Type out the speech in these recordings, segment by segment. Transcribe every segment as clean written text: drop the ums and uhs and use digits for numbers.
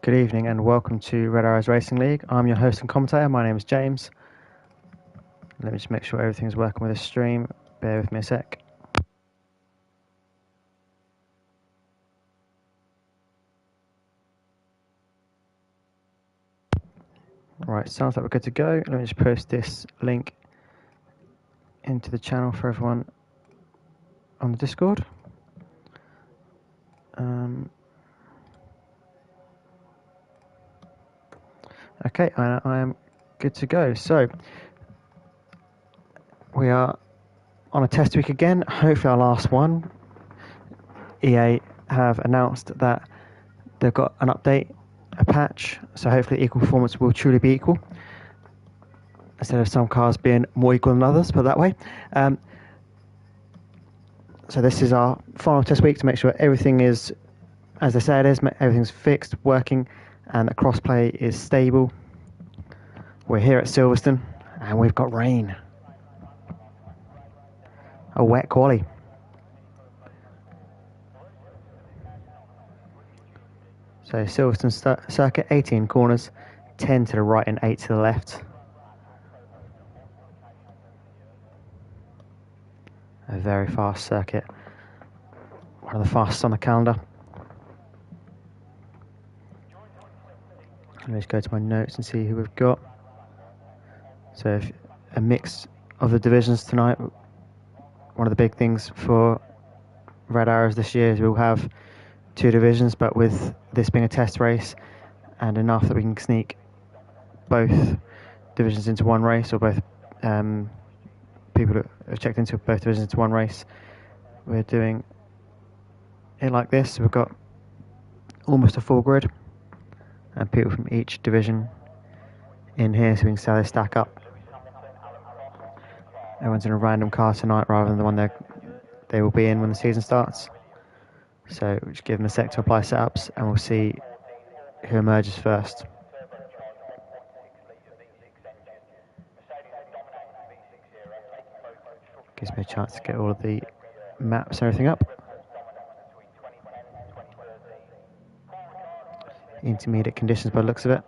Good evening and welcome to Red Arrows Racing League. I'm your host and commentator. My name is James. Let me just make sure everything's working with this stream. Bear with me a sec. Right, sounds like we're good to go. Let me just post this link into the channel for everyone on the Discord. Okay, I am good to go. So, we are on a test week again, hopefully our last one. EA have announced that they've got an update, a patch, so hopefully equal performance will truly be equal, instead of some cars being more equal than others, put it that way. So this is our final test week to make sure everything is as they say it is, everything's fixed, working, and the crossplay is stable. We're here at Silverstone, and we've got rain. A wet quali. So Silverstone circuit, 18 corners, 10 to the right and 8 to the left. A very fast circuit. One of the fastest on the calendar. Let me just go to my notes and see who we've got. So a mix of the divisions tonight. One of the big things for Red Arrows this year is we'll have 2 divisions, but with this being a test race and enough that we can sneak both divisions into one race, or both people that have checked into both divisions into one race, we're doing it like this. We've got almost a full grid and people from each division in here, so we can see how they stack up. Everyone's in a random car tonight rather than the one they will be in when the season starts. So we'll just give them a sec to apply setups and we'll see who emerges first. Gives me a chance to get all of the maps and everything up. Intermediate conditions by the looks of it.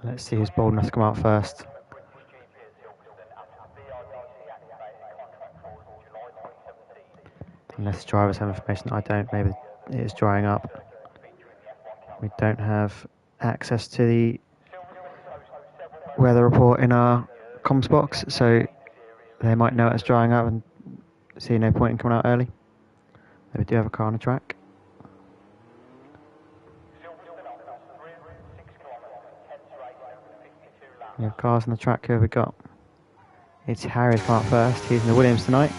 Let's see who's bold enough to come out first. Unless the drivers have information that I don't, maybe it is drying up. We don't have access to the weather report in our comms box, so they might know it's drying up and see no point in coming out early. We do have a car on the track. We have cars on the track. Who have we got? It's Harry's come out first. He's in the Williams tonight.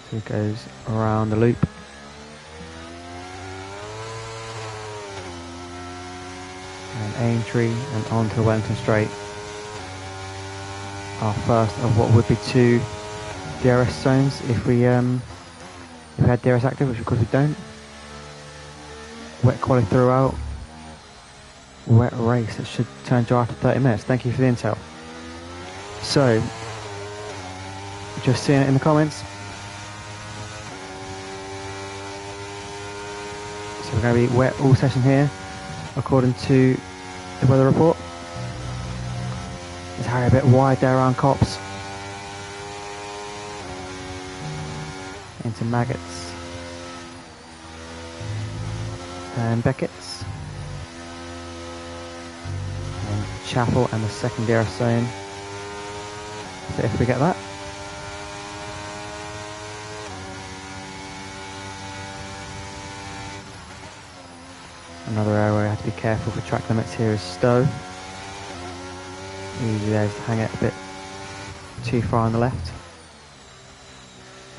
So he goes around the loop. And Aintree and onto the Wellington Straight. Our first of what would be 2 DRS zones if we had DRS active, which of course we don't. Wet quality throughout. Wet race. It should turn dry after 30 minutes. Thank you for the intel. So, just seeing it in the comments. So we're going to be wet all session here, according to the weather report. It's Harry a bit wide there around Cops. Into Maggots and Beckett's and Chapel and the second DRS zone. So if we get that, another area where you have to be careful for track limits here is Stowe. Usually there's to hang it a bit too far on the left.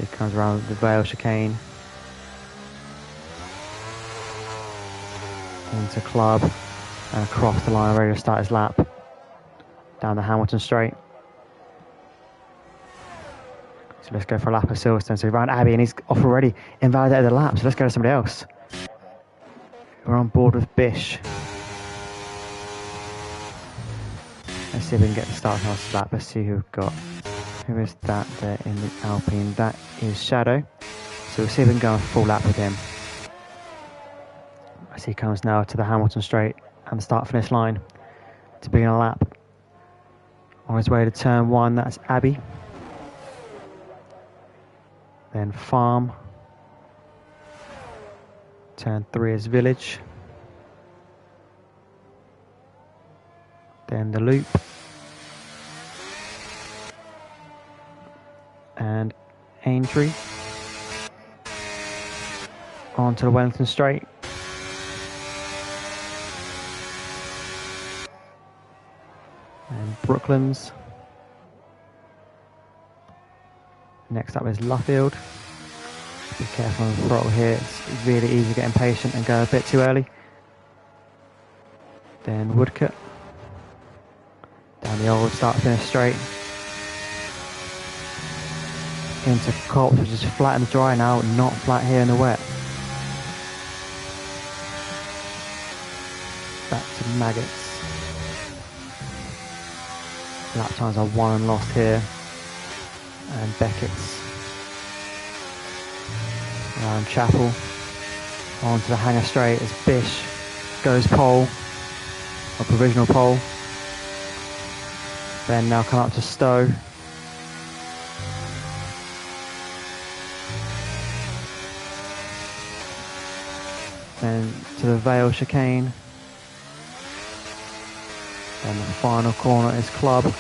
It comes around the Vale chicane into Club and across the line, ready to start his lap down the Hamilton straight. So let's go for a lap of Silverstone. So we ran Abbey and he's off already, invalidated the lap, so let's go to somebody else. We're on board with Bish. Let's see if we can get the start on our lap. Let's see who we've got. Who is that there in the Alpine? That is Shadow. So we'll see if we can go a full lap with him. As he comes now to the Hamilton straight and the start-finish line to begin a lap. On his way to turn 1, that's Abbey. Then Farm. Turn 3 is Village. Then the Loop. And Aintree. On to the Wellington straight. And Brooklands. Next up is Luffield. Be careful on the throttle here, it's really easy to get impatient and go a bit too early. Then Woodcote. Down the old start-finish straight. Into Copse, which is flat in the dry now, not flat here in the wet. Back to Maggots. Lap times are won and lost here. And Beckett's. Around Chapel. On to the Hanger straight as Bish goes pole. Or provisional pole. Then now come up to Stowe. Then to the Vale chicane. Then the final corner is Club.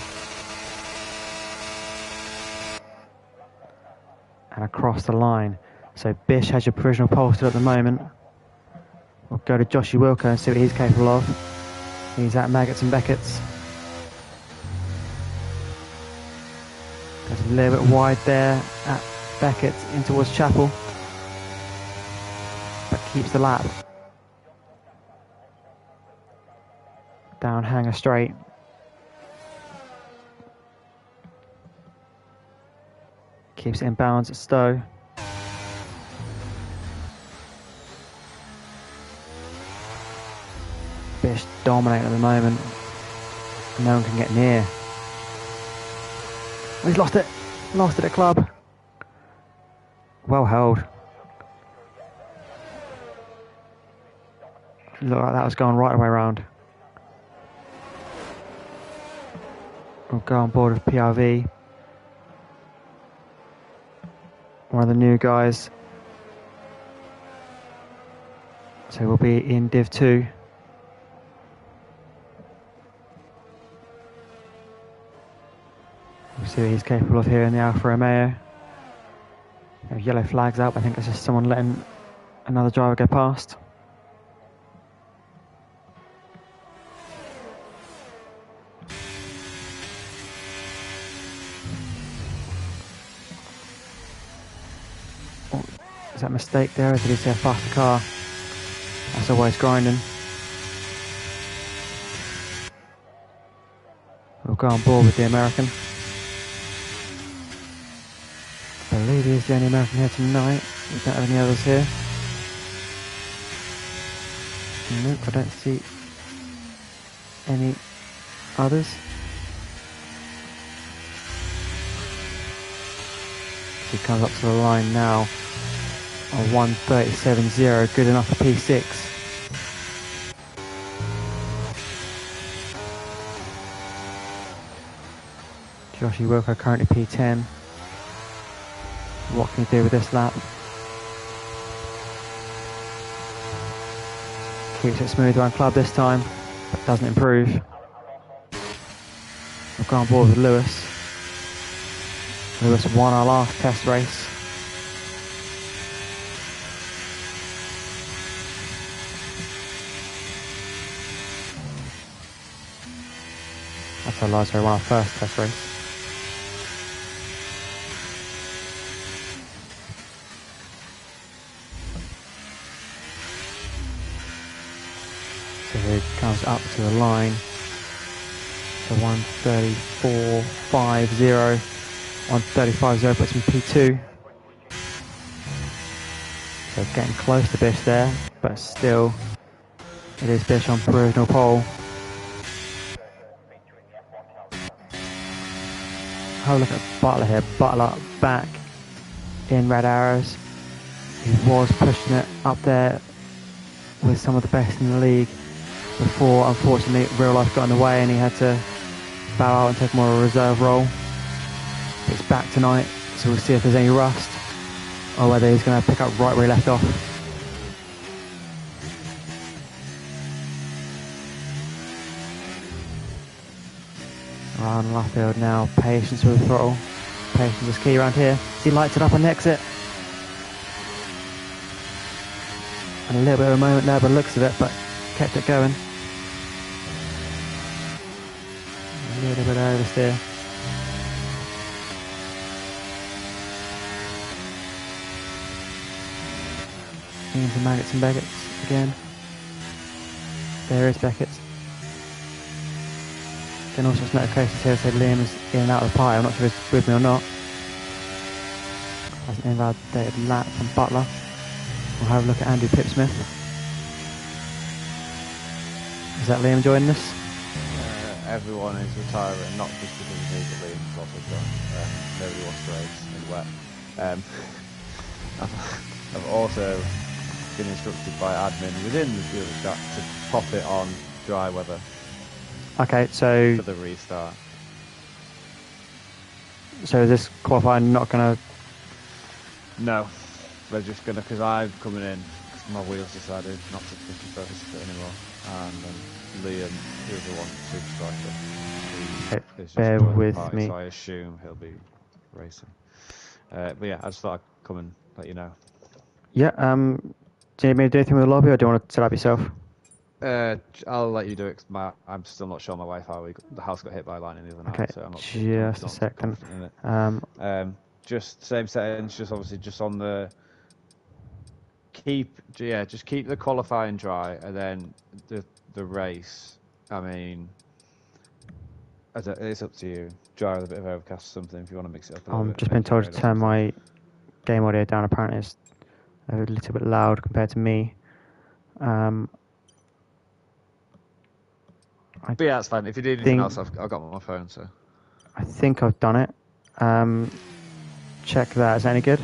And across the line. So Bish has your provisional pole still at the moment. We'll go to Joshy Wilco and see what he's capable of. He's at Maggots and Beckett's. Goes a little bit wide there at Beckett's in towards Chapel. But keeps the lap. Down Hanger straight. Keeps it in balance at Stowe. Bish dominating at the moment. No one can get near. Oh, he's lost it. Lost it at Club. Well held. Looked like that was going right the way around. We'll go on board with PRV. One of the new guys. So we'll be in Div 2. We'll see what he's capable of here in the Alfa Romeo. Yellow flags up. I think it's just someone letting another driver go past. Oh, is that a mistake there, or did he say a faster car? That's always grinding. We'll go on board with the American. I believe he is the only American here tonight. We don't have any others here. Nope, I don't see any others. He comes up to the line now on 1:37.0, good enough for P6. Joshy Wilco currently P10. What can he do with this lap? Keeps it smooth around Club this time, but doesn't improve. We've gone on board with Lewis. Lewis won our last test race. That's our last race, won our first test race. So he comes up to the line. So 1:34.50. 1:35.0 puts him P2. So getting close to Bish there, but still It is Bish on provisional pole. Have a look at Butler here. Butler back in Red Arrows. He was pushing it up there with some of the best in the league before, unfortunately, real life got in the way and he had to bow out and take more of a reserve role. It's back tonight, so we'll see if there's any rust or whether he's going to pick up right where he left off. Around Luffield now, patience with the throttle. Patience is key around here. He lights it up on the exit. And a little bit of a moment there by the looks of it, but kept it going. A little bit oversteer. Into Maggots and Beggots again. There is Beckett. Then also some notifications here say Liam is in and out of the pie. I'm not sure if it's with me or not. That's an invalidated lap from Butler. We'll have a look at Andy Pipsmith. Is that Liam joining us? Everyone is retiring, not just because of me, but Liam's also joined. Nobody wants to race in wet. I've also been instructed by admin within the field chat to pop it on dry weather. Okay, so for the restart. So is this qualifying not going to? No, we're just going to, because I'm coming in, because my wheels decided not to push the focus it anymore, and Liam, who's the one super striker, is just bear with party, me. so I assume he'll be racing. But yeah, I just thought I'd come and let you know. Yeah. Do you need me to do anything with the lobby, or do you want to set up yourself? I'll let you do it. I'm still not sure my Wi-Fi. The house got hit by lightning the other night, Okay, so I'm not just a second. Just same settings. Just obviously just on the just keep the qualifying dry, and then the race. I mean, it's up to you. Dry with a bit of overcast or something if you want to mix it up. I've just been told to turn my game audio down. Apparently, it's a little bit loud compared to me. But yeah, that's fine. If you need anything else, I've got my phone, so. I think I've done it. Check that. Is that any good?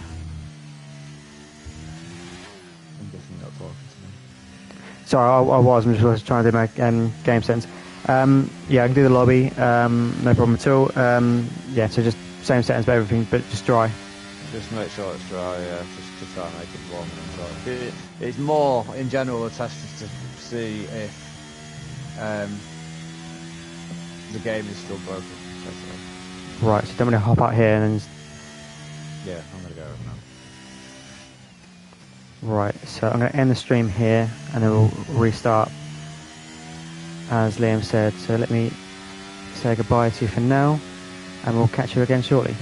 I'm guessing you're not talking to me. Sorry, I was. I'm just trying to do my game sense. Yeah, I can do the lobby. No problem at all. Yeah, so just same settings for everything, but just dry. Just make sure it's dry, yeah. Just to try and make it warm and dry. It's more, in general, a test just to see if the game is still broken. Basically. Right, so don't want to hop out here and then. Yeah, I'm gonna go over now. Right, so I'm going to end the stream here and then we'll restart as Liam said. So let me say goodbye to you for now and we'll catch you again shortly.